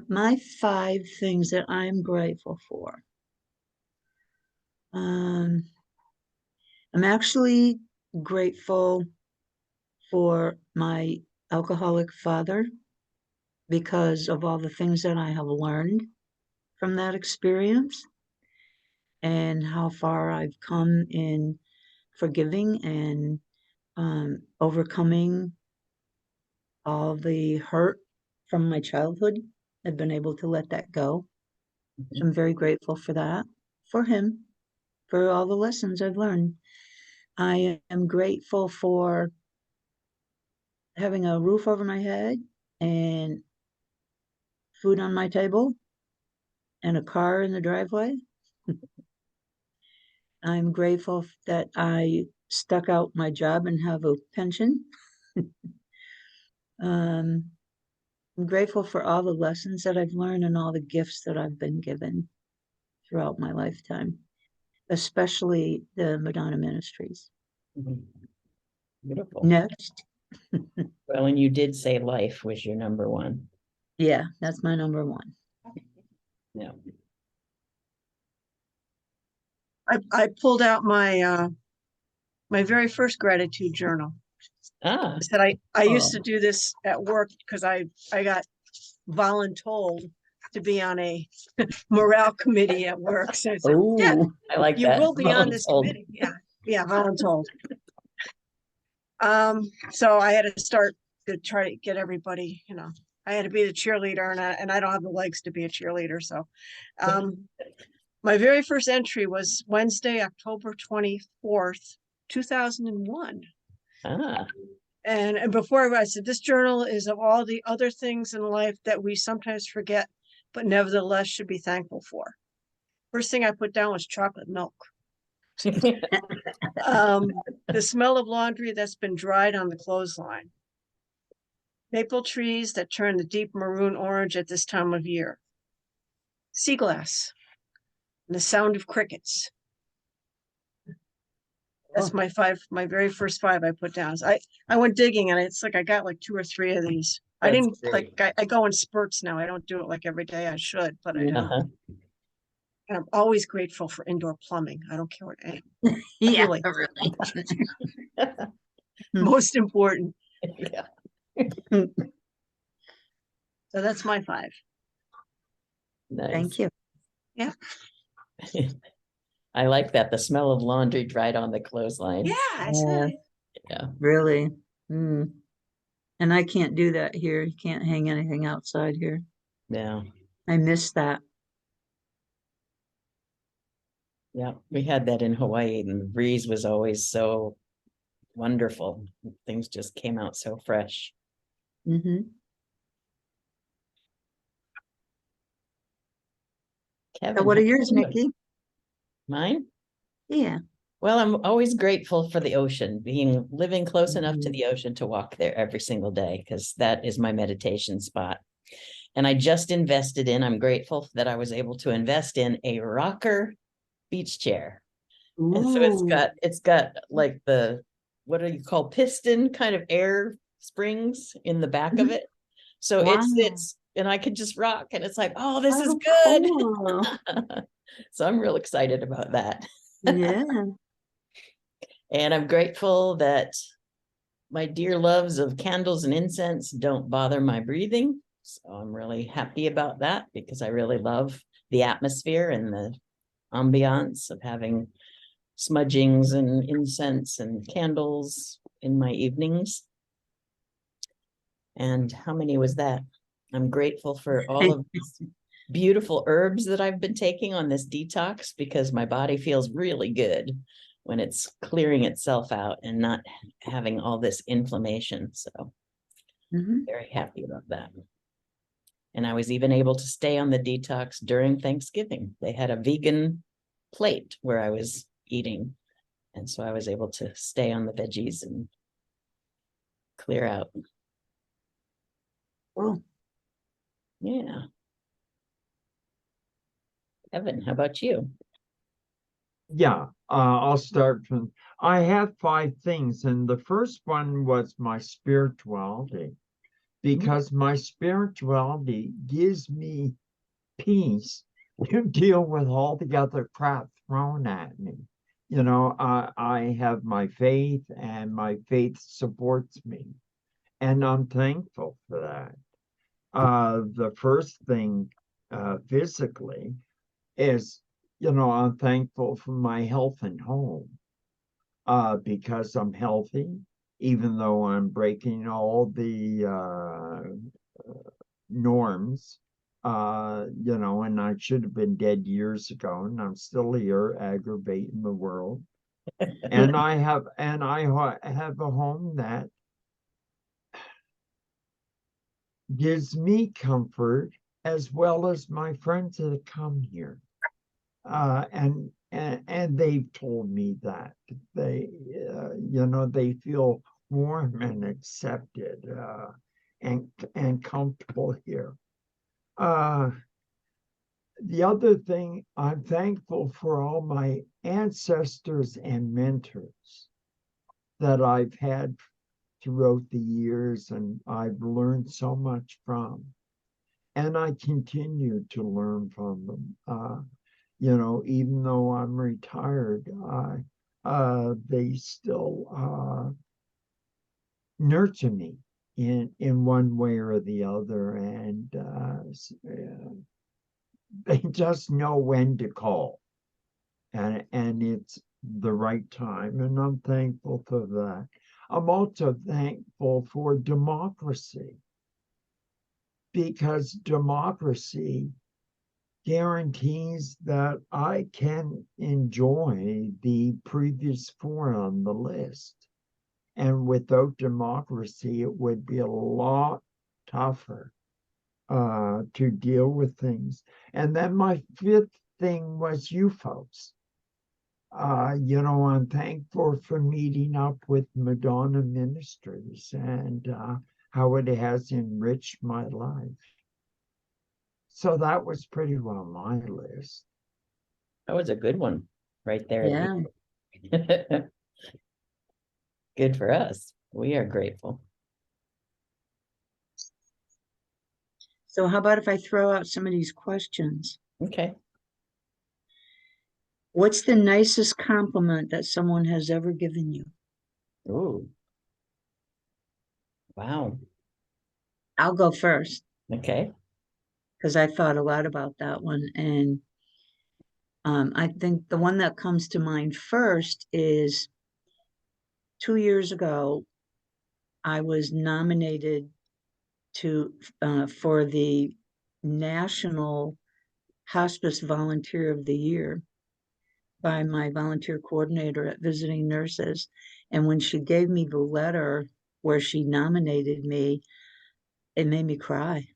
My five things that I'm grateful for. Um, I'm actually grateful for my alcoholic father because of all the things that I have learned from that experience and how far I've come in forgiving and overcoming all the hurt from my childhood. I've been able to let that go. So I'm very grateful for that, for him, for all the lessons I've learned. I am grateful for having a roof over my head and food on my table and a car in the driveway. I'm grateful that I stuck out my job and have a pension. Um, I'm grateful for all the lessons that I've learned and all the gifts that I've been given throughout my lifetime, especially the Madonna Ministries. Mhm. Beautiful. Next, Well, and you did say life was your number one. yeah, that's my number one. Yeah. I pulled out my very first gratitude journal. Ah, I said I used Oh. to do this at work because I got voluntold to be on a morale committee at work. So I said, yeah, oh, I like you that. will be on this Voluntold. committee. Yeah, voluntold. So I had to start to try to get everybody, I had to be the cheerleader, and I don't have the legs to be a cheerleader. So my very first entry was Wednesday, October 24th, 2001. Ah, And before I said, this journal is of all the other things in life that we sometimes forget, but nevertheless should be thankful for. First thing I put down was chocolate milk. The smell of laundry that's been dried on the clothesline. Maple trees that turn the deep maroon orange at this time of year. Sea glass. And the sound of crickets. That's my very first five I put down. So I went digging and it's like I got like two or three of these. I That's didn't great. I go in spurts now. I don't do it like every day. I should, but I don't. Uh-huh. And I'm always grateful for indoor plumbing. I don't care what I Yeah, really really. most important. Yeah. So that's my five. Nice. Thank you. Yeah. I like that. The smell of laundry dried on the clothesline. Yeah, I Yeah, said. Yeah. really. Mm. And I can't do that here. You can't hang anything outside here. Yeah. I miss that. Yeah. We had that in Hawaii, and the breeze was always so wonderful. Things just came out so fresh. Hmm. So Kevin, what how are about yours, you? Nikki? Mine? Yeah. Well, I'm always grateful for the ocean, living close enough to Mhm. the ocean to walk there every single day, because that is my meditation spot. And I just invested in, I'm grateful that I was able to invest in a rocker beach chair. And so Ooh, it's got like the, what do you call, piston kind of air springs in the back of mhm. it. So it Wow. sits and I could just rock and it's like, oh, this is Oh, good. cool. So I'm real excited about that. Yeah. And I'm grateful that my dear loves of candles and incense don't bother my breathing. So I'm really happy about that because I really love the atmosphere and the ambiance of having smudgings and incense and candles in my evenings. And how many was that? I'm grateful for all of these beautiful herbs that I've been taking on this detox because my body feels really good when it's clearing itself out and not having all this inflammation. So Mhm. very happy about that. And I was even able to stay on the detox during Thanksgiving. They had a vegan plate where I was eating. And so I was able to stay on the veggies and clear out. Cool. Yeah. Evan, how about you? Yeah, I'll start from. I had five things, and the first one was my spirituality, because my spirituality gives me peace to deal with all the other crap thrown at me. You know, I have my faith, and my faith supports me, and I'm thankful for that. The first thing, physically, is, you know, I'm thankful for my health and home, because I'm healthy, even though I'm breaking all the norms, you know, and I should have been dead years ago, and I'm still here aggravating the world. And I have a home that gives me comfort, as well as my friends that have come here. And they've told me that they, you know, they feel warm and accepted, and comfortable here. The other thing, I'm thankful for all my ancestors and mentors that I've had throughout the years, and I've learned so much from, and I continue to learn from them. You know, even though I'm retired, they still nurture me in one way or the other, and they just know when to call, and it's the right time, and I'm thankful for that. I'm also thankful for democracy, because democracy guarantees that I can enjoy the previous four on the list. And without democracy, it would be a lot tougher to deal with things. And then my fifth thing was you folks. You know, I'm thankful for meeting up with Madonna Ministries, and how it has enriched my life. So that was pretty well my list. That was a good one right there. Yeah. Good for us. We are grateful. So how about if I throw out some of these questions? Okay. What's the nicest compliment that someone has ever given you? Ooh. Wow. I'll go first, Okay. because I thought a lot about that one. And I think the one that comes to mind first is 2 years ago, I was nominated for the National Hospice Volunteer of the Year by my volunteer coordinator at Visiting Nurses. And when she gave me the letter where she nominated me, it made me cry.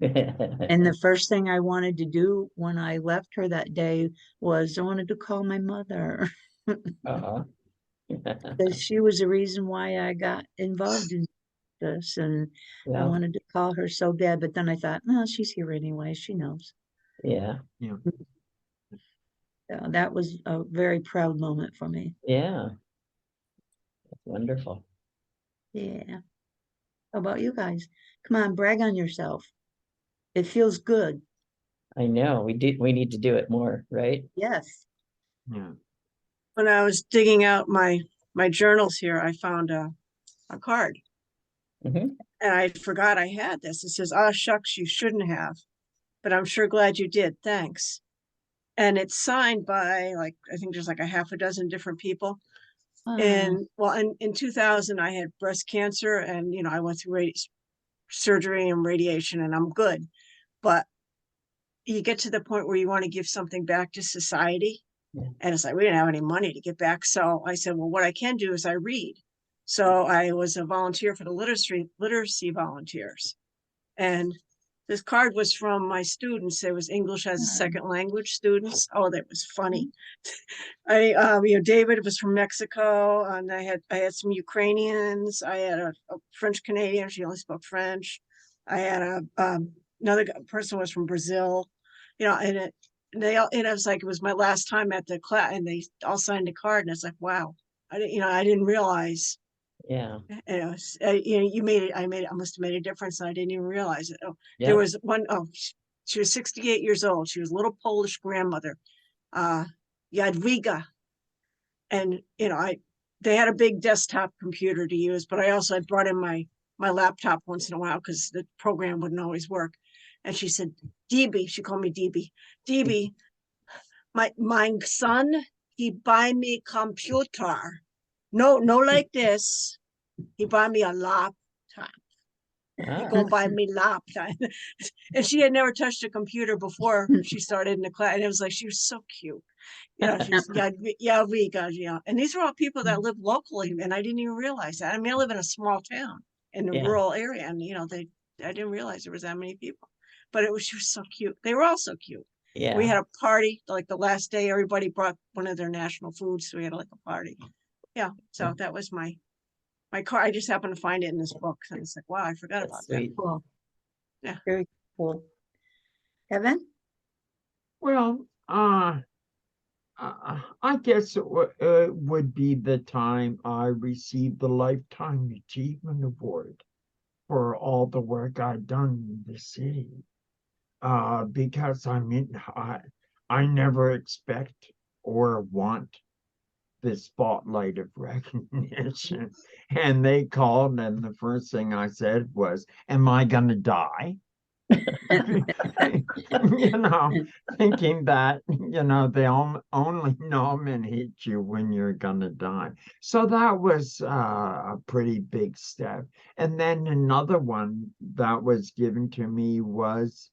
And the first thing I wanted to do when I left her that day was I wanted to call my mother, Uh-huh. because she was the reason why I got involved in this. And I Yeah. wanted to call her so bad, but then I thought, no, she's here anyway. She knows. Yeah. Yeah. That was a very proud moment for me. Yeah. That's wonderful. Yeah. How about you guys? Come on, brag on yourself. It feels good. I know we need to do it more, right? Yes. Yeah. When I was digging out my journals here, I found a card, Mhm. and I forgot I had this. It says, "Ah, shucks, you shouldn't have, but I'm sure glad you did. Thanks." And it's signed by, like, I think there's like a half a dozen different people. And well, in 2000, I had breast cancer, and I went through surgery and radiation, and I'm good. But you get to the point where you want to give something back to society. Yeah. And it's like, we didn't have any money to get back. So I said, well, what I can do is I read. So I was a volunteer for the literacy volunteers. And this card was from my students. It was English as a second language students. Oh, that was funny. David was from Mexico, and I had some Ukrainians. I had a French Canadian. She only spoke French. I had another person was from Brazil. And it was like, it was my last time at the class, and they all signed a card, and it's like, wow, I didn't realize Yeah. It was, you made it, I must have made a difference. And I didn't even realize it. Oh, Yeah. there was one, she was 68 years old. She was a little Polish grandmother, Jadwiga. And, they had a big desktop computer to use, but I brought in my laptop once in a while because the program wouldn't always work. And she said, DB, she called me DB, DB, my son, he buy me computer. No, like this. He buy me a laptop. He Ah, go buy me laptop. And she had never touched a computer before she started in the class. And it was like, she was so cute. She's, yeah, we got, yeah. And these are all people that live locally, and I didn't even realize that. I mean, I live in a small town in a Yeah. rural area, and I didn't realize there was that many people. But she was so cute. They were all so cute. We yeah. had a party, like the last day, everybody brought one of their national foods, so we had like a party. Yeah, so that was my car. I just happened to find it in this book, and it's like, wow, I forgot about That's that. sweet. Cool. Yeah. Very cool. Kevin? Well, I guess it would be the time I received the Lifetime Achievement Award for all the work I'd done in the city. Because I mean, I never expect or want the spotlight of recognition. And they called, and the first thing I said was, "Am I gonna die?" You know, thinking that, they only nominate you when you're gonna die. So that was a pretty big step. And then another one that was given to me was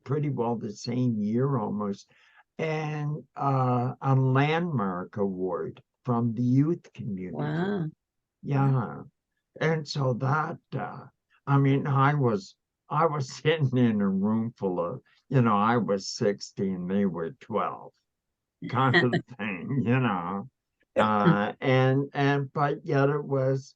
pretty well the same year almost, and a landmark award from the youth community. Wow. Yeah. And so that, I mean, I was sitting in a room full of, I was 60 and they were 12, kind of thing. But yet it was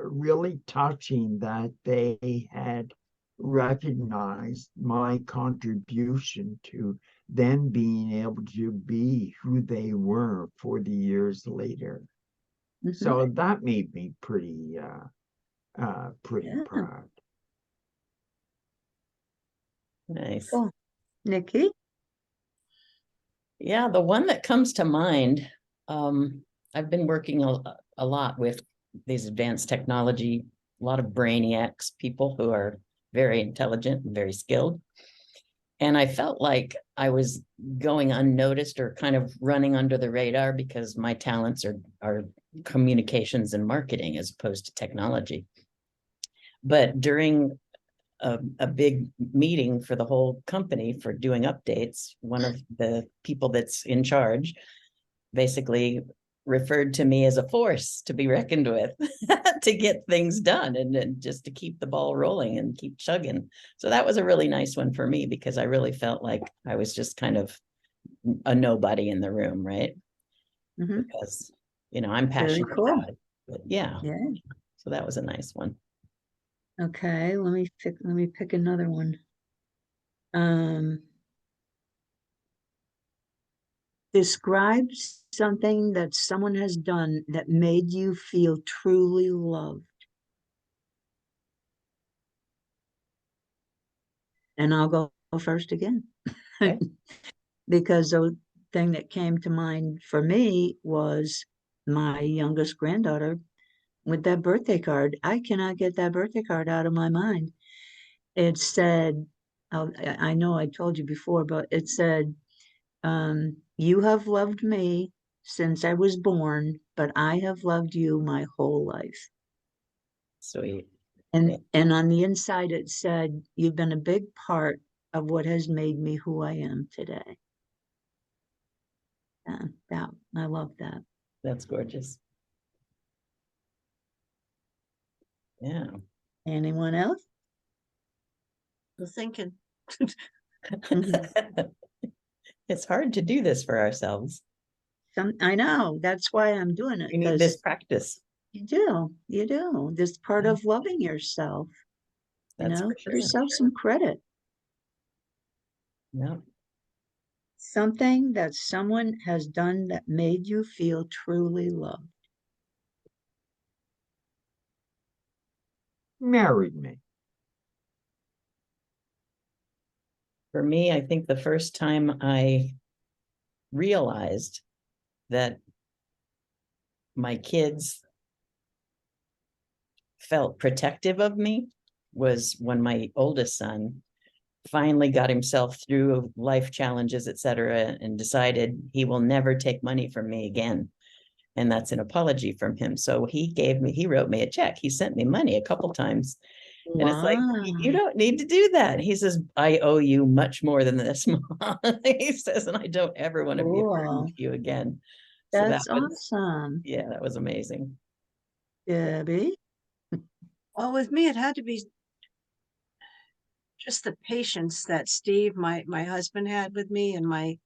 really touching that they had recognized my contribution to them being able to be who they were 40 years later. Mhm. So that made me pretty Yeah. proud. Nice. Cool. Nikki? Yeah, the one that comes to mind, I've been working a lot with these advanced technology, a lot of brainiacs, people who are very intelligent and very skilled. And I felt like I was going unnoticed or kind of running under the radar because my talents are communications and marketing as opposed to technology. But during a big meeting for the whole company for doing updates, one of the people that's in charge basically referred to me as a force to be reckoned with to get things done and just to keep the ball rolling and keep chugging. So that was a really nice one for me because I really felt like I was just kind of a nobody in the room, right? Mhm. Because, I'm passionate cool. about it. But yeah, Yeah. so that was a nice one. Okay, let me pick another one. Describe something that someone has done that made you feel truly loved. And I'll go first again. Okay. Because the thing that came to mind for me was my youngest granddaughter with that birthday card. I cannot get that birthday card out of my mind. It said, I know I told you before, but it said, you have loved me since I was born, but I have loved you my whole life. Sweet. And Yeah. and on the inside it said, you've been a big part of what has made me who I am today. That I love that. That's gorgeous. Yeah. Anyone else? The thinking. It's hard to do this for ourselves. I know, that's why I'm doing it, We need because this practice. you do. This part Yeah. of loving yourself. That's for Give sure. yourself some credit. Yeah. Something that someone has done that made you feel truly loved. married me. For me, I think the first time I realized that my kids felt protective of me was when my oldest son finally got himself through life challenges, etc., and decided he will never take money from me again. And that's an apology from him. So he wrote me a check. He sent me money a couple times. And it's like, you Wow, don't need to do that. He says, I owe you much more than this, Mom. He says, and I don't ever want to be a burden cool. to you again. So that That's was, awesome, yeah, that was amazing. Debbie. Well, with me, it had to be just the patience that Steve, my husband, had with me, and my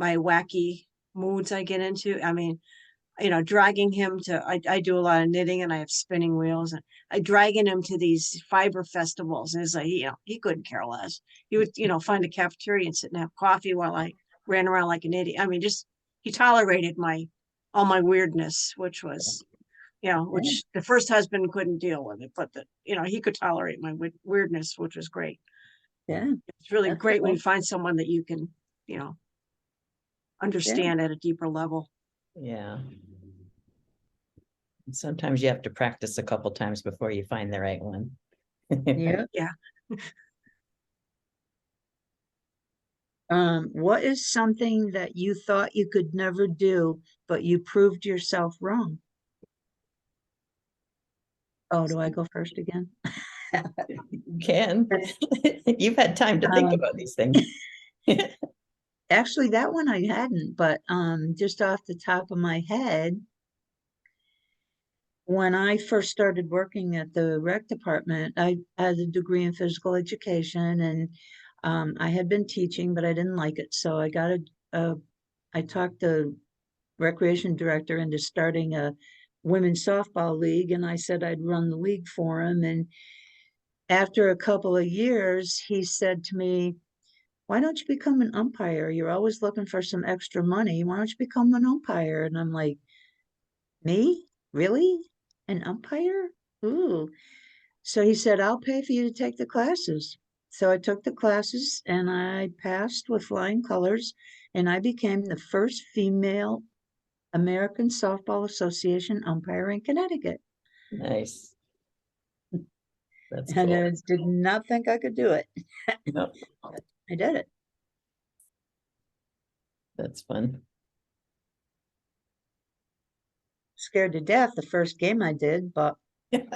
wacky moods I get into. I mean, dragging him to, I do a lot of knitting and I have spinning wheels, and I dragging him to these fiber festivals. And it's like, he couldn't care less. He would, find a cafeteria and sit and have coffee while I ran around like an idiot. I mean, just, he tolerated all my weirdness, which was, which the first husband couldn't deal with it, but he could tolerate my weirdness, which was great. Yeah, It's really that's great when cool. you find someone that you can, understand at a deeper level. Yeah. Sometimes you have to practice a couple times before you find the right one. Yeah. Yeah. What is something that you thought you could never do, but you proved yourself wrong? Oh, do I go first again? You can. You've had time to think Um, about these things. Actually, that one I hadn't, but just off the top of my head, when I first started working at the rec department, I had a degree in physical education, and I had been teaching, but I didn't like it. So I talked the recreation director into starting a women's softball league, and I said I'd run the league for him. And after a couple of years, he said to me, why don't you become an umpire? You're always looking for some extra money. Why don't you become an umpire? And I'm like, me? Really? An umpire? Ooh. So he said, I'll pay for you to take the classes. So I took the classes and I passed with flying colors, and I became the first female American Softball Association umpire in Connecticut. Nice. That's And cool. I did not think I could do it. No, I did it. that's fun. Scared to death the first game I did, but and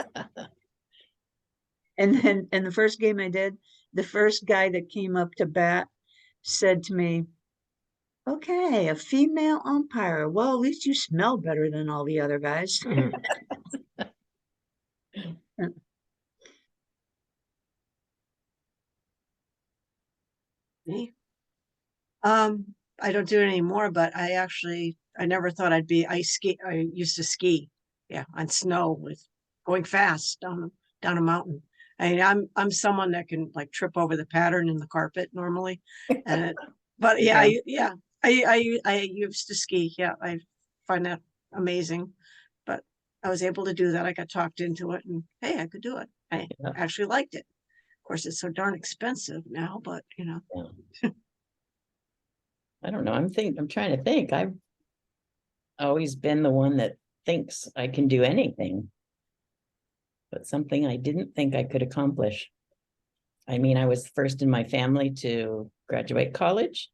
then in the first game I did, the first guy that came up to bat said to me, okay, a female umpire. Well, at least you smell better than all the other guys. Me? I don't do it anymore, but I never thought I used to ski, yeah, on snow with going fast down a mountain. I mean, I'm someone that can like trip over the pattern in the carpet normally, but yeah, I used to ski. Yeah, I find that amazing, but I was able to do that. I got talked into it, and hey, I could do it. I Yeah. actually liked it. Of course, it's so darn expensive now, but Yeah. I don't know. I'm trying to think. I've always been the one that thinks I can do anything, but something I didn't think I could accomplish. I mean, I was first in my family to graduate college,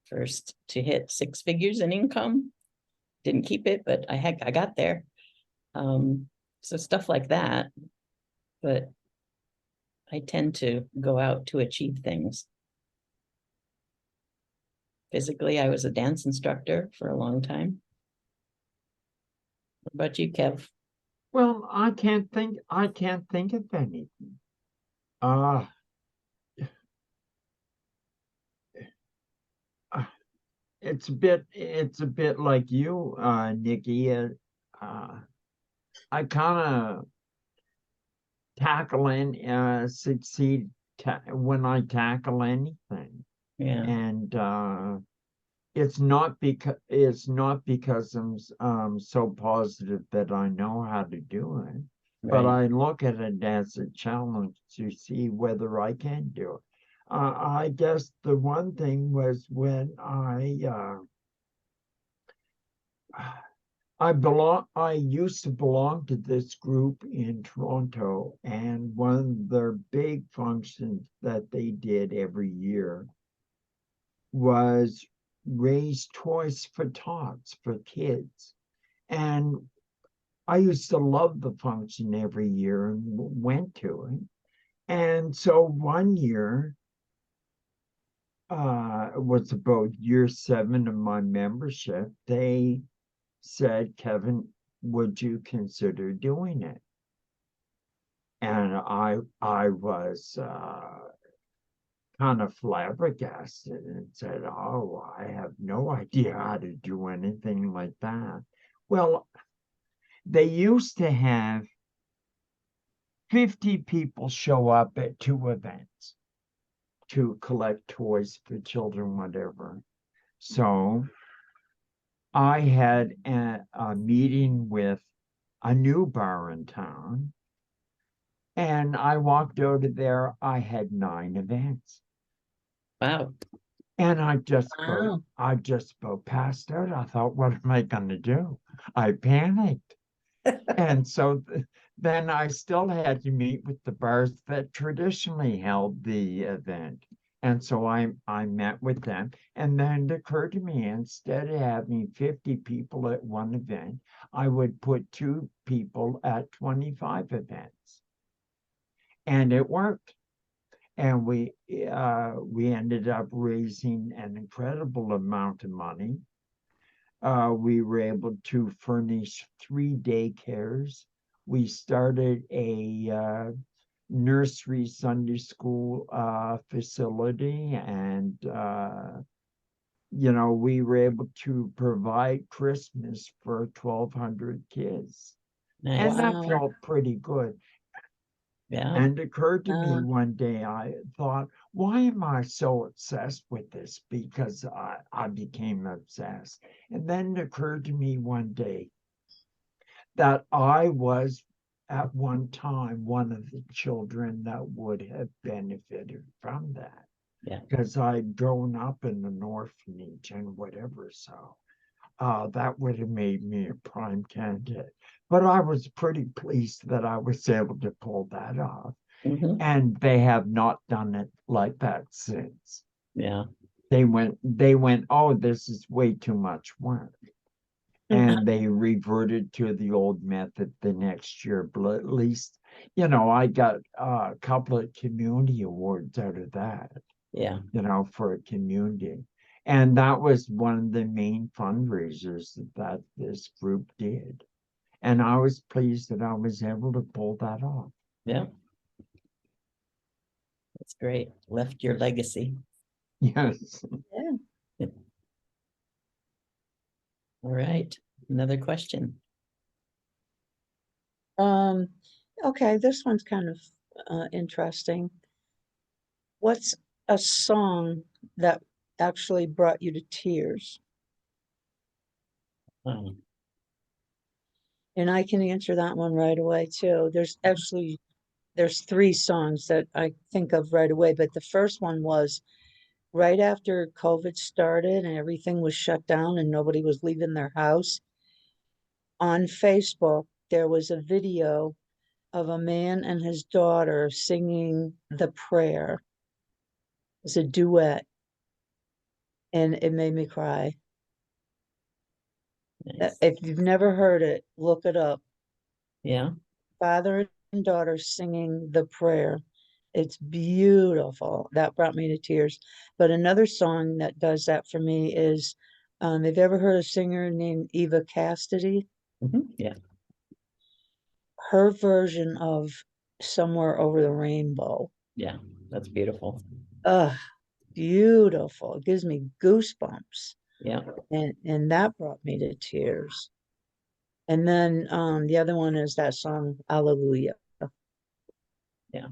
first to hit 6 figures in income. Didn't keep it, but I got there. So stuff like that. But I tend to go out to achieve things. Physically, I was a dance instructor for a long time. What about you, Kev? Well, I can't think of anything. Uh, uh, it's a bit like you, Nikki. I kind of tackle and succeed when I tackle anything. Yeah. And it's not because I'm so positive that I know how to do it. but Right. I look at it as a challenge to see whether I can do it. I guess the one thing was when I used to belong to this group in Toronto, and one of their big functions that they did every year was raise toys for tots for kids. And I used to love the function every year and went to it. And so one year, it was about year 7 of my membership, they said, Kevin, would you consider doing it? And I was kind of flabbergasted and said, oh, I have no idea how to do anything like that. Well, they used to have 50 people show up at 2 events to collect toys for children, whatever. So I had a meeting with a new bar in town, and I walked out of there. I had 9 events. Wow. And Wow. I just about passed out. I thought, what am I gonna do? I panicked. And so then I still had to meet with the bars that traditionally held the event. And so I met with them. And then it occurred to me, instead of having 50 people at one event, I would put 2 people at 25 events. And it worked. And we ended up raising an incredible amount of money. We were able to furnish 3 daycares. We started a nursery Sunday school facility, and we were able to provide Christmas for 1,200 kids, Nice. and that Wow. felt pretty good. Yeah. And it occurred to me Uh. one day, I thought, why am I so obsessed with this? Because I became obsessed. And then it occurred to me one day that I was at one time one of the children that would have benefited from that. Yeah. Because I'd grown up in an orphanage and whatever. So that would have made me a prime candidate. But I was pretty pleased that I was able to pull that off. Mhm. And they have not done it like that since. Yeah. They went, oh, this is way too much work. And they reverted to the old method the next year. But at least, I got a couple of community awards out of that, Yeah. for a community. And that was one of the main fundraisers that this group did. And I was pleased that I was able to pull that off. Yeah. That's great. Left your legacy. Yes. Yeah. All right. Another question. Okay, this one's kind of interesting. What's a song that actually brought you to tears? Um, And I can answer that one right away too. There's 3 songs that I think of right away, but the first one was right after COVID started and everything was shut down and nobody was leaving their house. On Facebook, there was a video of a man and his daughter singing the prayer. It's a duet, and it made me cry. nice. If you've never heard it, look it up. Yeah. Father and daughter singing the prayer. It's beautiful. That brought me to tears. But another song that does that for me is, have you ever heard a singer named Eva Cassidy? Yeah. Her version of Somewhere Over the Rainbow. Yeah. That's beautiful. Ugh, beautiful. It gives me goosebumps. Yeah. And that brought me to tears. And then the other one is that song Hallelujah. Yeah.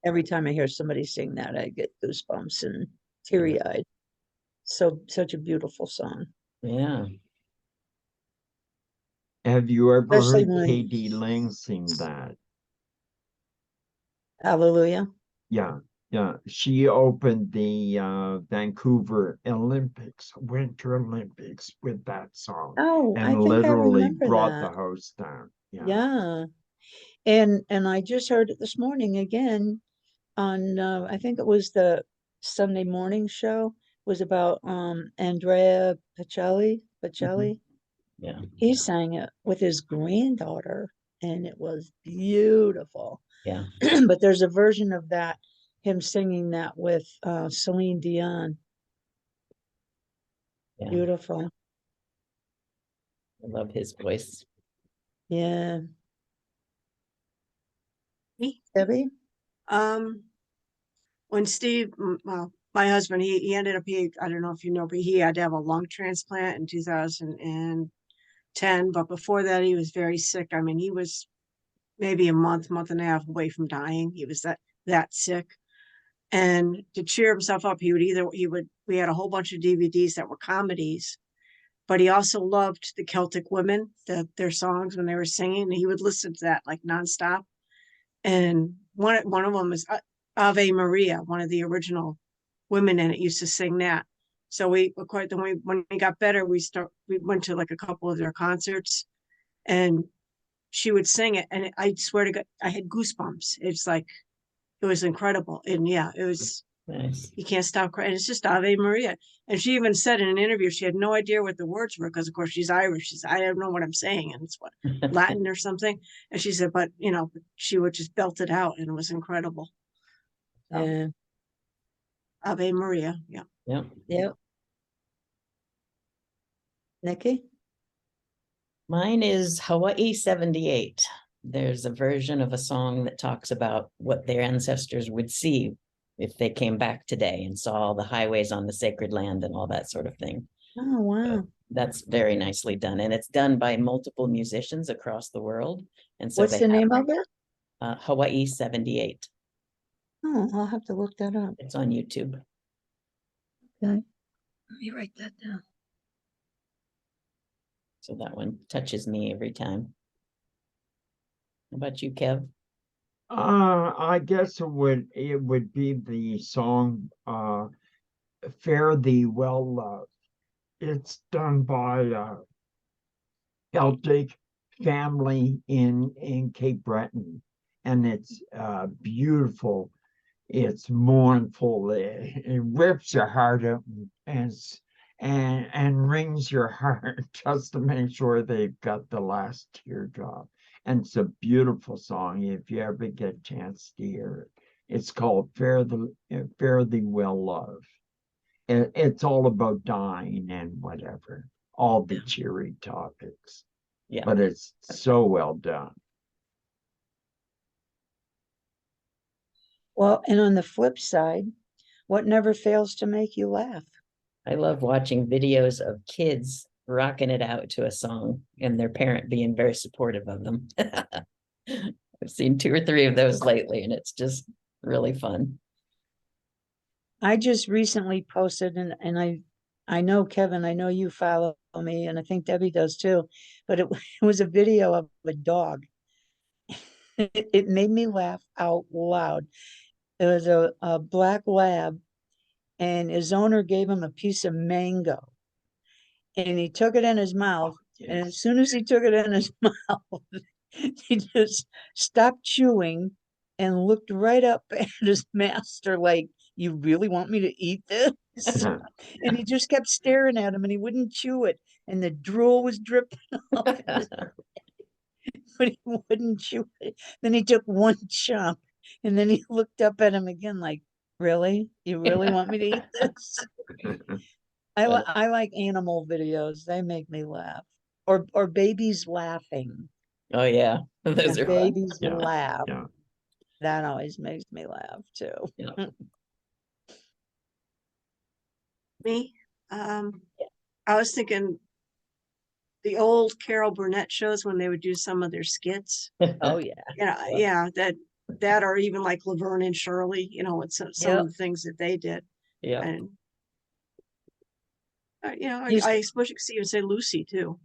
Every time I hear somebody sing that, I get goosebumps and teary-eyed. Such a beautiful song. Yeah. Have you ever Especially heard when Katie Lang sing that? Hallelujah. Yeah, yeah. She opened the Vancouver Olympics, Winter Olympics with that song Oh, I and think I literally remember brought the that. house down. Yeah. Yeah. And I just heard it this morning again on I think it was the Sunday morning show was about Andrea Mhm. Bocelli. Yeah. He sang it with his granddaughter and it was beautiful. Yeah. But there's a version of that, him singing that with Celine Dion. Yeah. Beautiful. I love his voice. Yeah. Me? Debbie? Um, when well, my husband, he ended up, I don't know if you know, but he had to have a lung transplant in 2010. But before that, he was very sick. I mean, he was maybe a month and a half away from dying. He was that sick. And to cheer himself up, we had a whole bunch of DVDs that were comedies, but he also loved the Celtic women, their songs when they were singing. And he would listen to that like nonstop. And one of them is Ave Maria, one of the original women in it used to sing that. So when we got better, we went to like a couple of their concerts, and she would sing it, and I swear to God, I had goosebumps. It's like it was incredible, and yeah, it was. Nice. You can't stop crying. It's just Ave Maria. And she even said in an interview she had no idea what the words were because, of course, she's Irish. She said, I don't know what I'm saying. And it's what, Latin or something. And she said, but, she would just belt it out and it was incredible. So, Yeah. Ave Maria. Yeah. Yeah. Yep. Nikki? Mine is Hawaii 78. There's a version of a song that talks about what their ancestors would see if they came back today and saw all the highways on the sacred land and all that sort of thing. Oh, wow. That's very nicely done. And it's done by multiple musicians across the world. And so What's the name of it? Hawaii 78. Oh, I'll have to look that up. It's on YouTube. Okay. Let me write that down. So that one touches me every time. How about you, Kev? I guess it would be the song Fare Thee Well Love. It's done by Celtic family in Cape Breton, and it's beautiful. It's mournful. It rips your heart out and wrings your heart just to make sure they've got the last teardrop. And it's a beautiful song if you ever get a chance to hear it. It's called Fare Thee Well Love. It's all about dying and whatever, all the cheery topics, Yeah. but it's so well done. Well, and on the flip side, what never fails to make you laugh? I love watching videos of kids rocking it out to a song and their parent being very supportive of them. I've seen 2 or 3 of those lately, and it's really fun. I just recently posted and I know Kevin, I know you follow me and I think Debbie does too, but it, it was a video of a dog. It made me laugh out loud. It was a black lab and his owner gave him a piece of mango and he took it in his mouth. And Yes. as soon as he took it in his mouth, he just stopped chewing and looked right up at his master like, you really want me to eat this? And he just kept staring at him and he wouldn't chew it. And the drool was dripping off, but he wouldn't chew it. Then he took one chomp and then he looked up at him again like, really? You really want me to eat this? I like animal videos. They make me laugh. Or babies laughing. Oh yeah, those are fun. Babies Yeah, laugh. yeah. That always makes me laugh too. Yeah. Me? I was thinking the old Carol Burnett shows when they would do some of their skits. Oh yeah. Yeah, that or even like Laverne and Shirley, with some of the things that they did. Yeah. And Used I to- suppose you could even say Lucy too.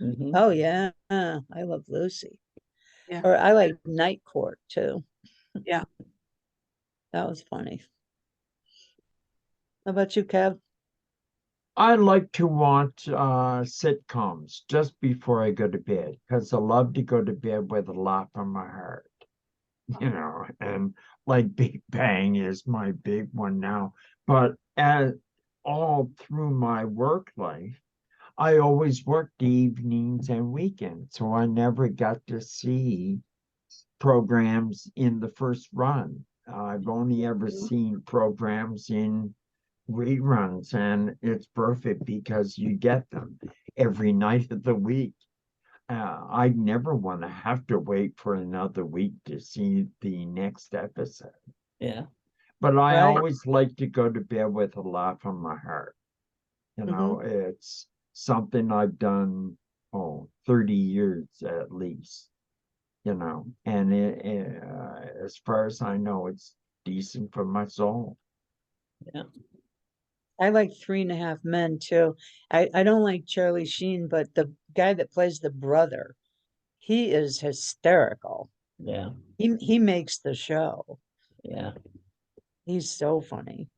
Mhm. Oh yeah. I love Lucy. Yeah. Or I like Night Court too. That was funny. How about you, Kev? I like to watch sitcoms just before I go to bed because I love to go to bed with a laugh on my heart, and like Big Bang is my big one now. But as all through my work life, I always worked evenings and weekends, so I never got to see programs in the first run. I've only ever seen programs in reruns, and it's perfect because you get them every night of the week. I never want to have to wait for another week to see the next episode. Yeah. But I Right. always like to go to bed with a laugh on my heart. It's something I've done, 30 years at least, and as far as I know, it's decent for my soul. I like 3.5 Men too. I don't like Charlie Sheen, but the guy that plays the brother, he is hysterical. Yeah. He makes the show. Yeah. He's so funny.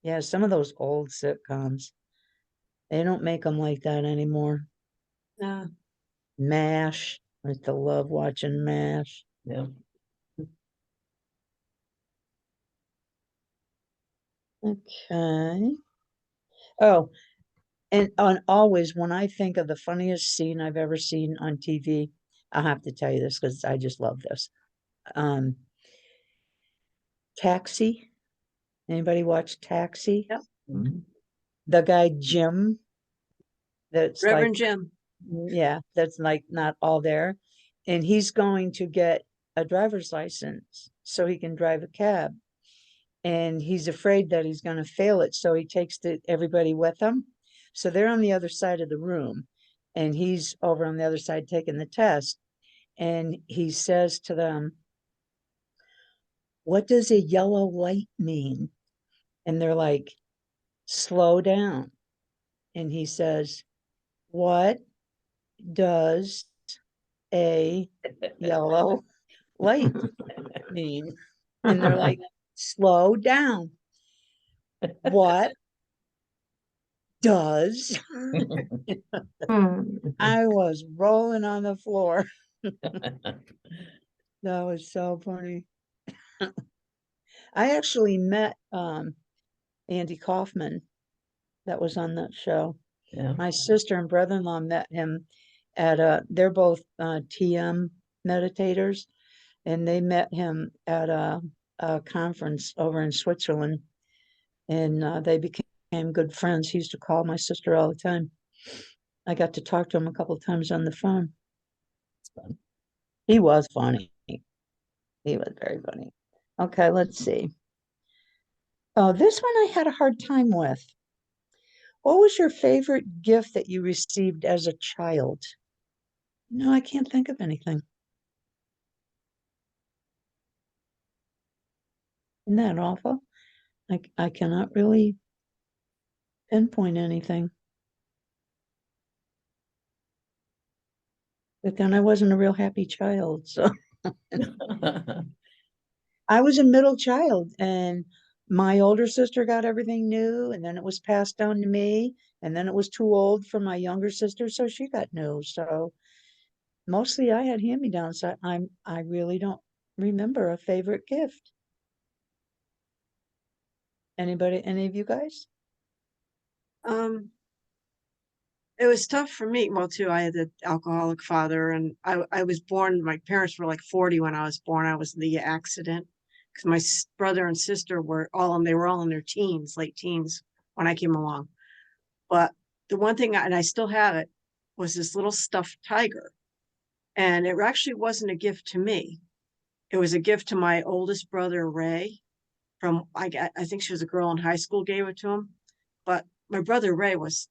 Yeah, some of those old sitcoms, they don't make them like that anymore. Yeah. MASH, I used to love watching MASH. Yeah. Okay. Oh, and on always when I think of the funniest scene I've ever seen on TV, I have to tell you this because I just love this. Taxi. Anybody watch Taxi? Yep. Mhm. The guy Jim, that's like, Reverend Jim. yeah, that's like not all there, and he's going to get a driver's license so he can drive a cab, and he's afraid that he's going to fail it, so he takes everybody with him. So they're on the other side of the room, and he's over on the other side taking the test, and he says to them, "What does a yellow light mean?" And they're like, "Slow down." And he says, "What does a yellow light mean?" And they're like, "Slow down. What does?" I was rolling on the floor. That was so funny. I actually met Andy Kaufman that was on that show. Yeah. My sister and brother-in-law met him at they're both TM meditators, and they met him at a conference over in Switzerland, and they became good friends. He used to call my sister all the time. I got to talk to him a couple of times on the phone. It's fun. He was funny. He was very funny. Okay, let's see. Oh, this one I had a hard time with. What was your favorite gift that you received as a child? No, I can't think of anything. Isn't that awful? I cannot really pinpoint anything. But then I wasn't a real happy child, so I was a middle child, and my older sister got everything new, and then it was passed down to me, and then it was too old for my younger sister, so she got new. So mostly I had hand-me-downs. I really don't remember a favorite gift. Anybody, any of you guys? It was tough for me. Well, too, I had an alcoholic father, and I was born, my parents were like 40 when I was born. I was the accident because my brother and sister they were all in their teens, late teens when I came along. But the one thing, and I still have it, was this little stuffed tiger. And it actually wasn't a gift to me. It was a gift to my oldest brother, Ray, I think she was a girl in high school, gave it to him. But my brother Ray was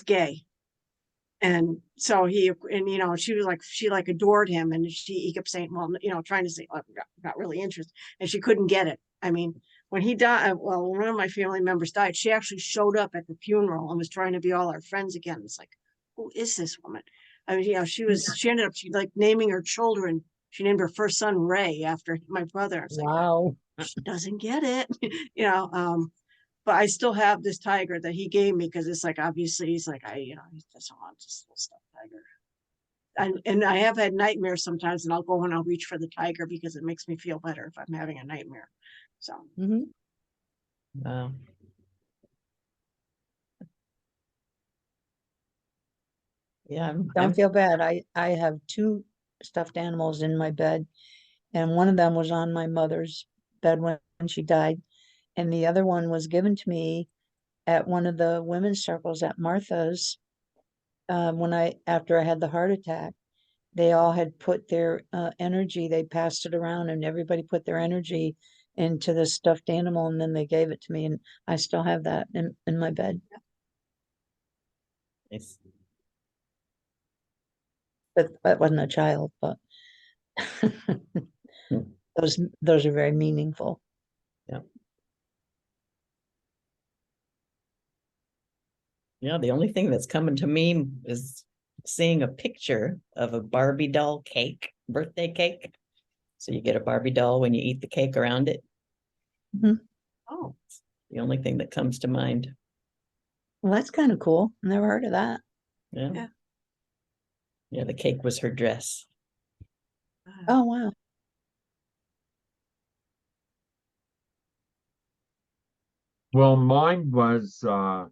gay. And so she was like, she like adored him, and he kept saying, well, trying to say, oh, got really interested, and she couldn't get it. I mean, when he died, well, one of my family members died, she actually showed up at the funeral and was trying to be all our friends again. It's like, who is this woman? I mean, she ended up like naming her children She named her first son Ray after my brother. It's like, Wow. she doesn't get it, but I still have this tiger that he gave me because it's like, obviously he's like, he doesn't want this little stuffed tiger. And I have had nightmares sometimes, and I'll go and I'll reach for the tiger because it makes me feel better if I'm having a nightmare. So Hmm. Wow. Yeah, Don't feel bad. I have two stuffed animals in my bed, and one of them was on my mother's bed when she died, and the other one was given to me at one of the women's circles at Martha's. After I had the heart attack, they all had put their energy, they passed it around, and everybody put their energy into the stuffed animal, and then they gave it to me, and I still have that in my bed. It's, But that wasn't a child, but those are very meaningful. yeah, the only thing that's coming to me is seeing a picture of a Barbie doll cake, birthday cake. So you get a Barbie doll when you eat the cake around it. oh, The only thing that comes to mind. Well, that's kind of cool. Never heard of that. Yeah. Yeah. Yeah, the cake was her dress. Oh, wow. Well, mine was a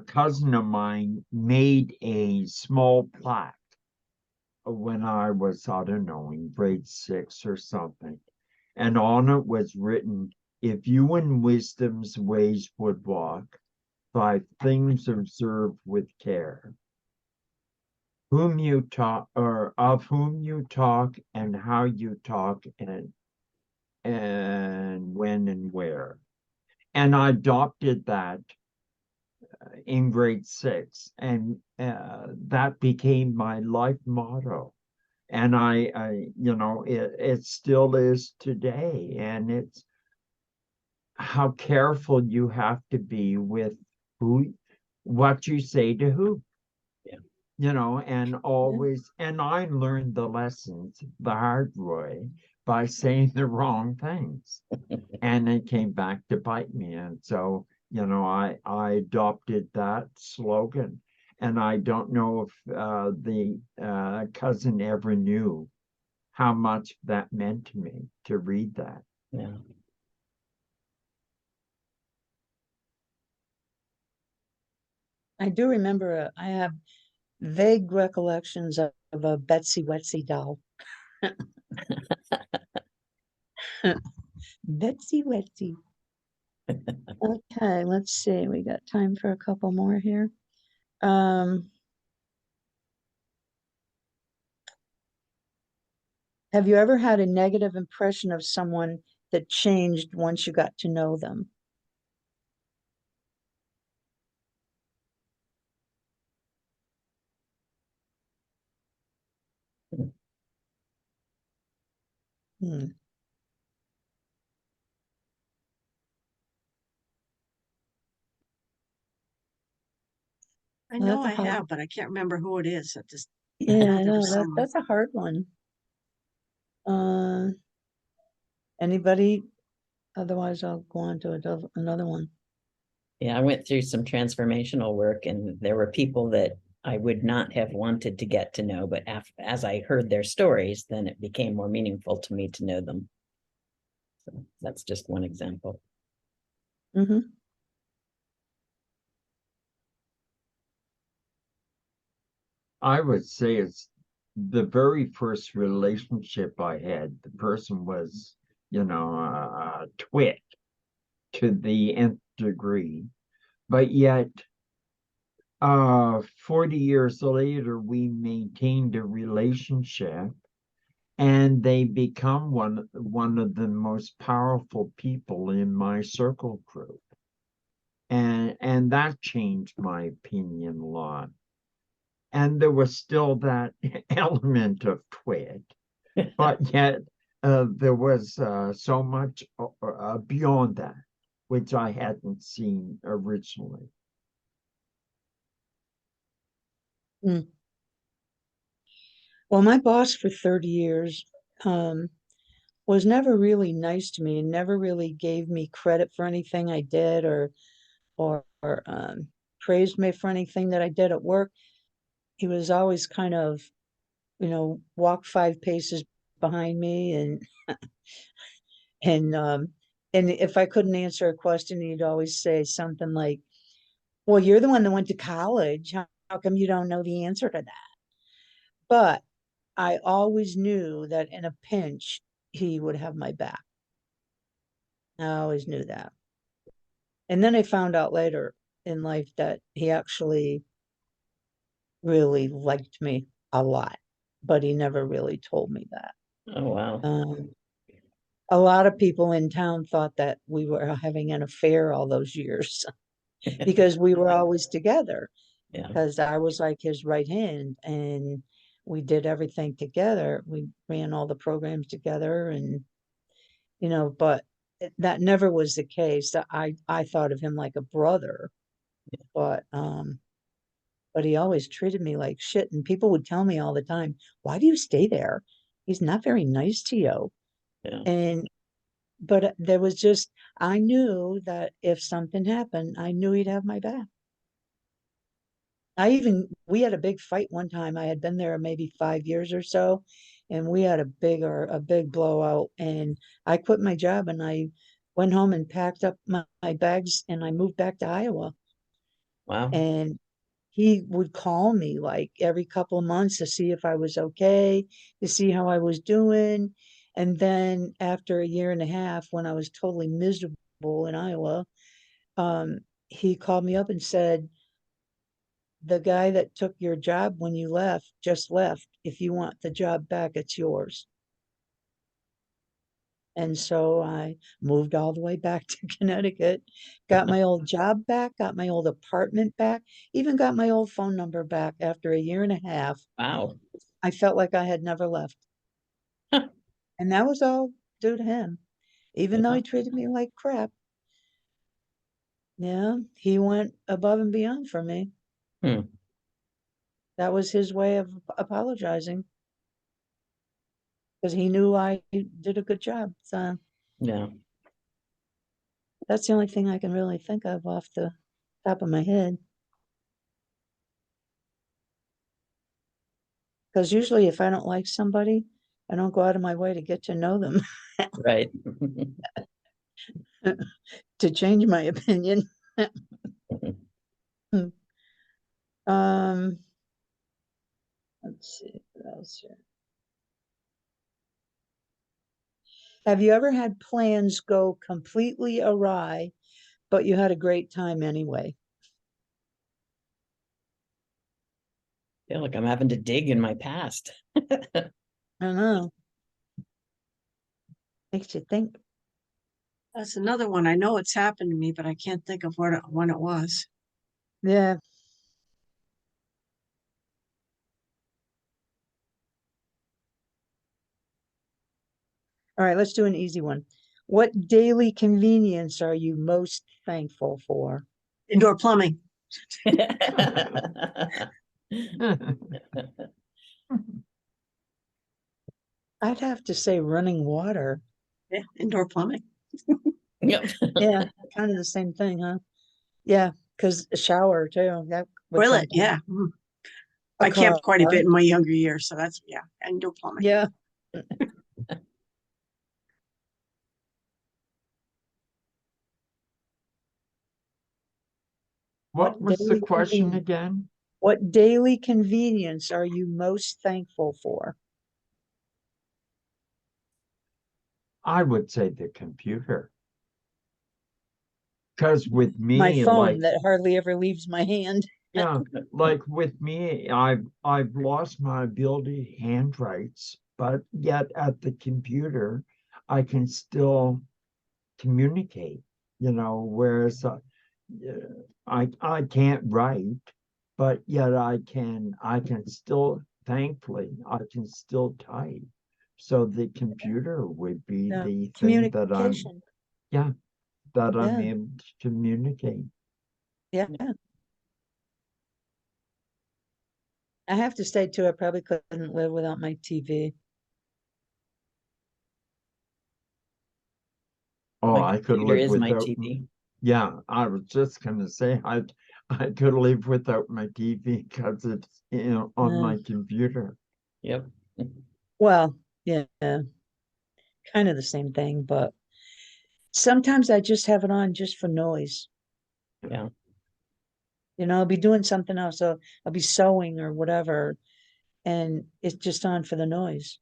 cousin of mine made a small plaque when I was, I don't know, in grade 6 or something. And on it was written, if you in wisdom's ways would walk, 5 things observe with care. Whom you talk, or of whom you talk, and how you talk, and when and where. And I adopted that in grade 6, and that became my life motto. And it still is today. And it's how careful you have to be with what you say to who. And always, and I learned the lessons the hard way by saying the wrong things. And it came back to bite me. And so, I adopted that slogan. And I don't know if the cousin ever knew how much that meant to me to read that. Yeah. I do remember, I have vague recollections of a Betsy Wetsy doll. Betsy Wetsy. Okay, let's see. We got time for a couple more here. Have you ever had a negative impression of someone that changed once you got to know them? Hmm. I know That's a I hard, have, but I can't remember who it is. I just yeah, know I there know was someone. that's a hard one. Anybody? Otherwise, I'll go on to another one. Yeah, I went through some transformational work, and there were people that I would not have wanted to get to know, but as I heard their stories, then it became more meaningful to me to know them. So that's just one example. Mm-hmm. I would say it's the very first relationship I had. The person was, a twit to the nth degree, but yet 40 years later, we maintained a relationship, and they become one of the most powerful people in my circle group. And that changed my opinion a lot. And there was still that element of twit, but yet there was so much beyond that, which I hadn't seen originally. Well, my boss for 30 years was never really nice to me and never really gave me credit for anything I did or praised me for anything that I did at work. He was always kind of, walk 5 paces behind me and and if I couldn't answer a question, he'd always say something like, well, you're the one that went to college. How come you don't know the answer to that? But I always knew that in a pinch, he would have my back. I always knew that. And then I found out later in life that he actually really liked me a lot, but he never really told me that. Oh, wow. A lot of people in town thought that we were having an affair all those years because we were always together, Yeah, because I was like his right hand and we did everything together. We ran all the programs together and, but that never was the case. I thought of him like a brother, but he always treated me like shit. And people would tell me all the time, why do you stay there? He's not very nice to you. yeah, And but there was just, I knew that if something happened, I knew he'd have my back. We had a big fight one time. I had been there maybe 5 years or so, and we had a big blowout. And I quit my job and I went home and packed up my bags and I moved back to Iowa. wow. And he would call me like every couple of months to see if I was okay, to see how I was doing. And then after a year and a half, when I was totally miserable in Iowa, he called me up and said, the guy that took your job when you left just left. If you want the job back, it's yours. And so I moved all the way back to Connecticut, got my old job back, got my old apartment back, even got my old phone number back after a year and a half. Wow. I felt like I had never left. And that was all due to him. Even though Yeah. he treated me like crap, yeah, he went above and beyond for me. Hmm. That was his way of apologizing because he knew I did a good job. So Yeah. that's the only thing I can really think of off the top of my head. Because usually, if I don't like somebody, I don't go out of my way to get to know them Right. to change my opinion. Um, let's see what else here. Have you ever had plans go completely awry, but you had a great time anyway? Feel like I'm having to dig in my past. I don't know. Makes you think. That's another one. I know it's happened to me, but I can't think of when it was. Yeah. All right, let's do an easy one. What daily convenience are you most thankful for? Indoor plumbing. I'd have to say running water. Yeah, indoor plumbing. Yep. Yeah, kind of the same thing, huh? Yeah, because a shower too. That would Toilet, come. yeah. A I camped car. quite a bit in my younger years, so that's, yeah, indoor plumbing. Yeah. What was the Daily question convenience. again? What daily convenience are you most thankful for? I would say the computer. Because with My me, phone like, that hardly ever leaves my hand. yeah, like with me, I've lost my ability to handwrite, but yet at the computer, I can still communicate, whereas I can't write, but yet I can still, thankfully, I can still type. So the computer would be Yeah. the thing Communication. yeah, that I'm Yeah. able to communicate. Yeah. I have to say too, I probably couldn't live without my TV. I could Computer live is my without. TV. Yeah, I was just gonna say I could live without my TV because it's on Yeah. my computer. Yep. Well, yeah, kind of the same thing, but sometimes I just have it on just for noise. Yeah. You know, I'll be doing something else. I'll be sewing or whatever, and it's just on for the noise.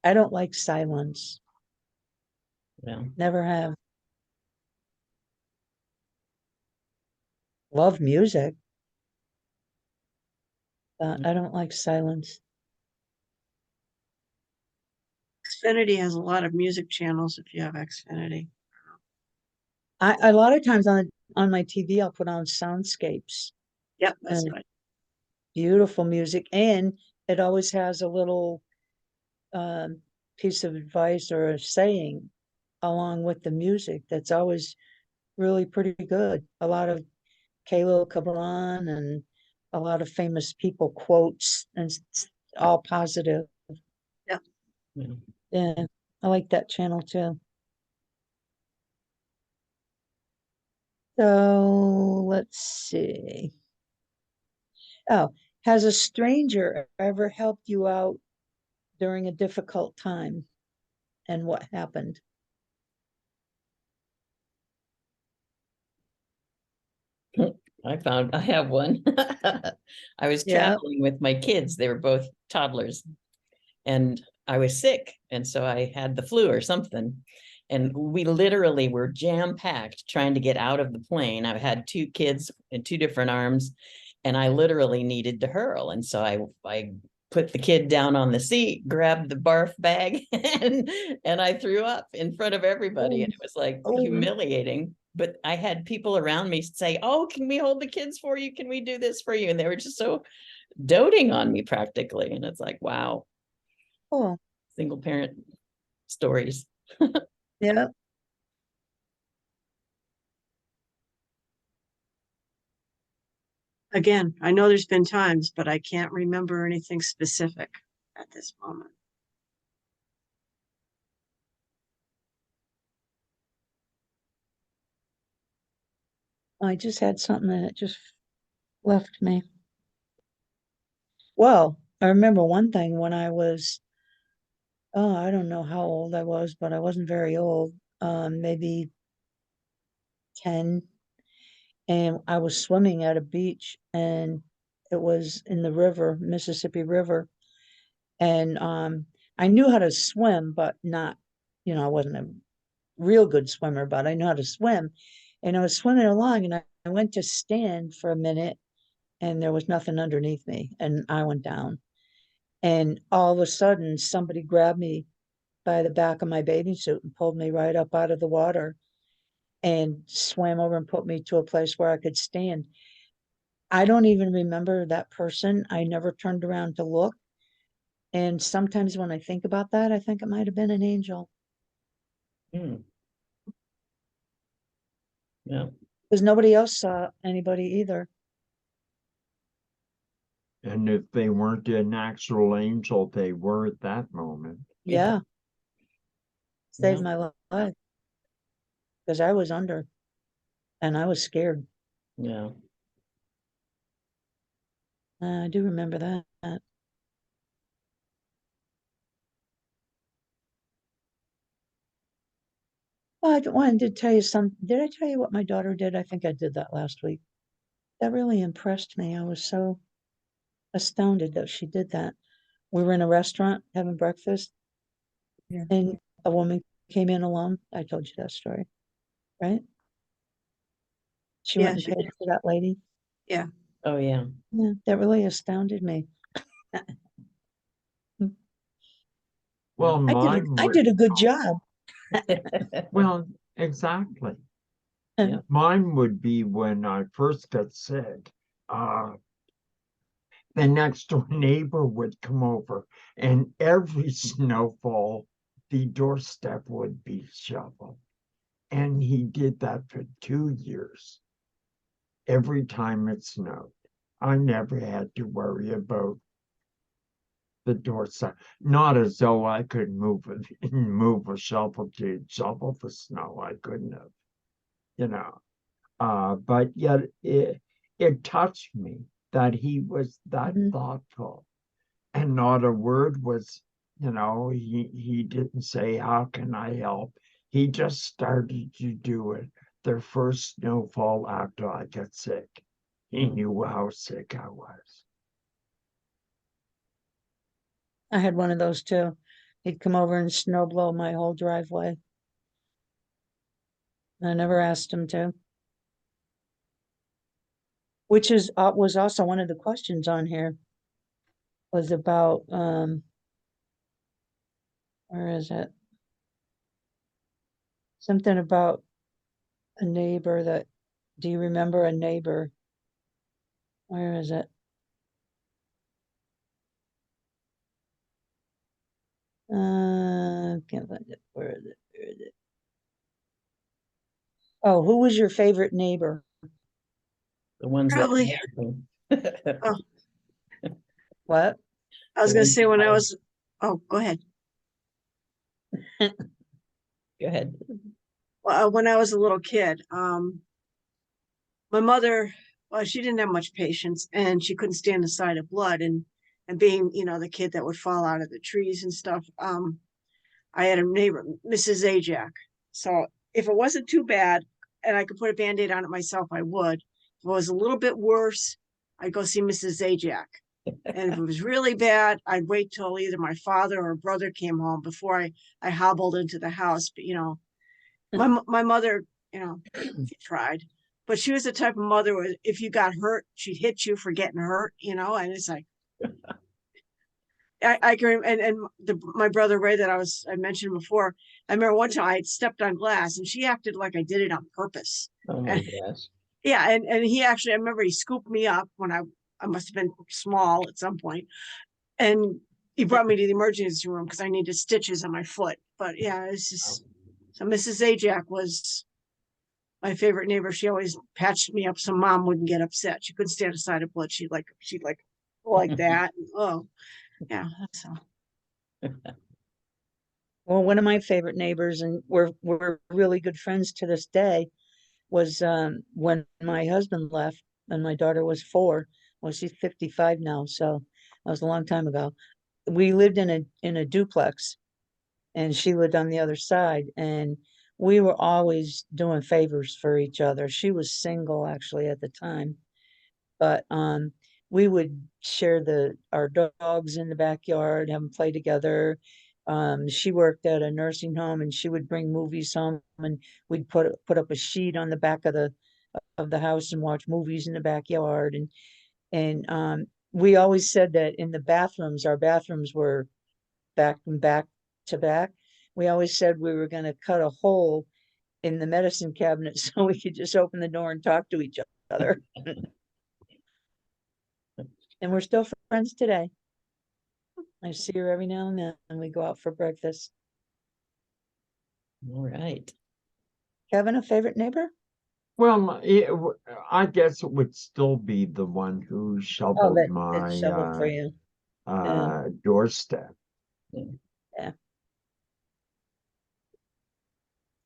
I don't like silence. Yeah. Never have. Love music, but I don't like silence. Xfinity has a lot of music channels if you have Xfinity. A lot of times on my TV, I'll put on soundscapes Yep, that's and what beautiful music, and it always has a little um, piece of advice or a saying along with the music. That's always really pretty good. A lot of Khalil Gibran and a lot of famous people quotes and all positive. Yep. Yeah. Yeah, I like that channel too. So let's see. Oh, has a stranger ever helped you out during a difficult time? And what happened? I have one. I was Yeah. traveling with my kids. They were both toddlers. And I was sick. And so I had the flu or something. And we literally were jam-packed trying to get out of the plane. I had two kids in two different arms, and I literally needed to hurl. And so I put the kid down on the seat, grabbed the barf bag, and I threw up in front of everybody. And it was like Oh. humiliating. But I had people around me say, "Oh, can we hold the kids for you? Can we do this for you?" And they were just so doting on me practically. And it's like, wow, Oh, single parent stories. yeah. again, I know there's been times, but I can't remember anything specific at this moment. I just had something and it just left me. Well, I remember one thing when I was, oh, I don't know how old I was, but I wasn't very old, maybe 10. And I was swimming at a beach and it was in the river, Mississippi River. And I knew how to swim, but not, I wasn't a real good swimmer, but I know how to swim. And I was swimming along and I went to stand for a minute and there was nothing underneath me and I went down. And all of a sudden, somebody grabbed me by the back of my bathing suit and pulled me right up out of the water and swam over and put me to a place where I could stand. I don't even remember that person. I never turned around to look. And sometimes when I think about that, I think it might have been an angel Hmm. Yeah. because nobody else saw anybody either. And if they weren't an actual angel, they were at that moment. Yeah, saved Yeah. my life because I was under and I was scared. Yeah. I do remember that. Well, I wanted to tell you Did I tell you what my daughter did? I think I did that last week. That really impressed me. I was so astounded that she did that. We were in a restaurant having breakfast, Yeah. and a woman came in alone. I told you that story, right? She Yeah, went and paid for that lady. Oh, yeah. Yeah, that really astounded me. Well, I did a good job. well, exactly. Yeah. Mine would be when I first got sick. The next door neighbor would come over, and every snowfall, the doorstep would be shoveled. And he did that for 2 years. Every time it snowed, I never had to worry about the doorstep. Not as though I could move move a shovel to shovel the snow. I couldn't have, you know. But yet it touched me that he was that Mhm. thoughtful, and not a word was, he didn't say, how can I help? He just started to do it. Their first snowfall after I got sick. He Mm. knew how sick I was. I had one of those too. He'd come over and snow blow my whole driveway. I never asked him to. Which was also one of the questions on here. Was about, where is it? Something about a neighbor that, do you remember a neighbor? Where is it? Can't find it. Where is it? Where is it? Oh, who was your favorite neighbor? The ones that. Probably. Oh, What? I was The gonna ones say that when I I- was, oh, go ahead. Go ahead. Well, when I was a little kid, my mother, well, she didn't have much patience and she couldn't stand the sight of blood and being, the kid that would fall out of the trees and stuff. I had a neighbor, Mrs. Ajak. So if it wasn't too bad and I could put a Band-Aid on it myself, I would. If it was a little bit worse, I'd go see Mrs. Ajak. And if it was really bad, I'd wait till either my father or brother came home before I hobbled into the house. But my mother, she tried, but she was the type of mother where if you got hurt, she'd hit you for getting hurt, and it's like I can and my brother Ray that I mentioned before. I remember one time I had stepped on glass and she acted like I did it on purpose. Oh my And gosh. yeah, and he actually, I remember he scooped me up when I must have been small at some point, and he brought me to the emergency room because I needed stitches on my foot. But yeah, it's just so Mrs. Ajak was my favorite neighbor. She always patched me up so mom wouldn't get upset. She couldn't stand a sight of blood. She'd like that. And, oh, yeah. So Well, one of my favorite neighbors, and we're really good friends to this day, was when my husband left and my daughter was 4. Well, she's 55 now, so that was a long time ago. We lived in a duplex, and she lived on the other side, and we were always doing favors for each other. She was single actually at the time, but we would share our dogs in the backyard, have them play together. She worked at a nursing home and she would bring movies home, and we'd put up a sheet on the back of the house and watch movies in the backyard. And we always said that in the bathrooms, our bathrooms were back to back. We always said we were going to cut a hole in the medicine cabinet so we could just open the door and talk to each other. And we're still friends today. I see her every now and then, and we go out for breakfast. All right. Kevin, a favorite neighbor? Well, I guess it would still be the one who Oh, shoveled that my shoveled for you. doorstep. Yeah.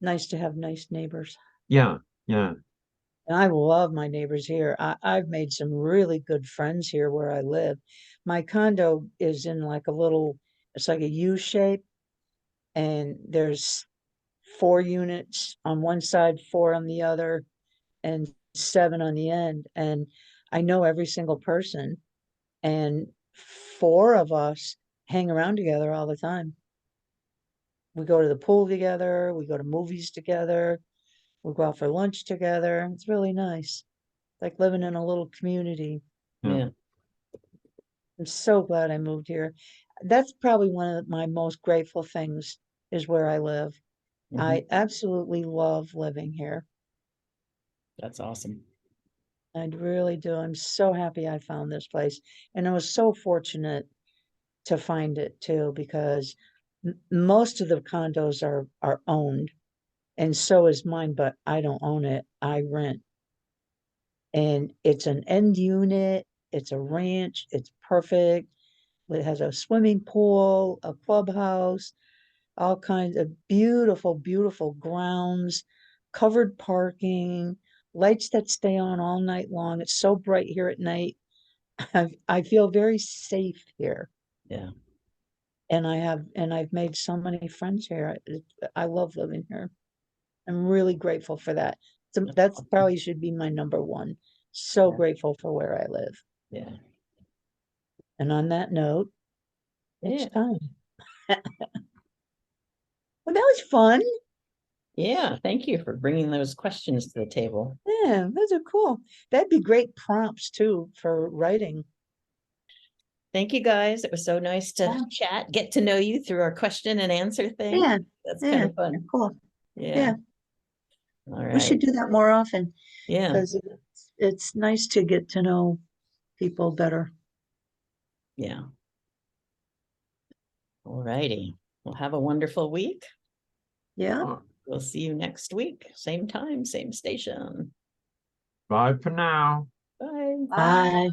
Nice to have nice neighbors. Yeah, yeah. And I love my neighbors here. I've made some really good friends here where I live. My condo is in like it's like a U shape, and there's 4 units on one side, 4 on the other, and 7 on the end. And I know every single person, and 4 of us hang around together all the time. We go to the pool together, we go to movies together, we go out for lunch together. It's really nice. Like living in a little community. Yeah. Yeah. I'm so glad I moved here. That's probably one of my most grateful things is where I live. Mhm. I absolutely love living here. That's awesome. I really do. I'm so happy I found this place. And I was so fortunate to find it too, because most of the condos are owned, and so is mine, but I don't own it. I rent. And it's an end unit, it's a ranch, it's perfect. It has a swimming pool, a clubhouse, all kinds of beautiful, beautiful grounds, covered parking, lights that stay on all night long. It's so bright here at night. I feel very safe here. Yeah. And I've made so many friends here. I love living here. I'm really grateful for that. So that's probably should be my number one. So Yeah. grateful for where I live. Yeah. And on that note, it's Yeah. time. Well, that was fun. Yeah. Thank you for bringing those questions to the table. Yeah, those are cool. That'd be great prompts too for writing. Thank you, guys. It was so nice to Yeah. chat, get to know you through our question and answer thing. Yeah, That's yeah, kind of fun. cool. Yeah. Yeah. All We should right. do that more often Yeah. because it's nice to get to know people better. Yeah. All righty. Well, have a wonderful week. Yeah. We'll see you next week. Same time, same station. Bye for now. Bye. Bye.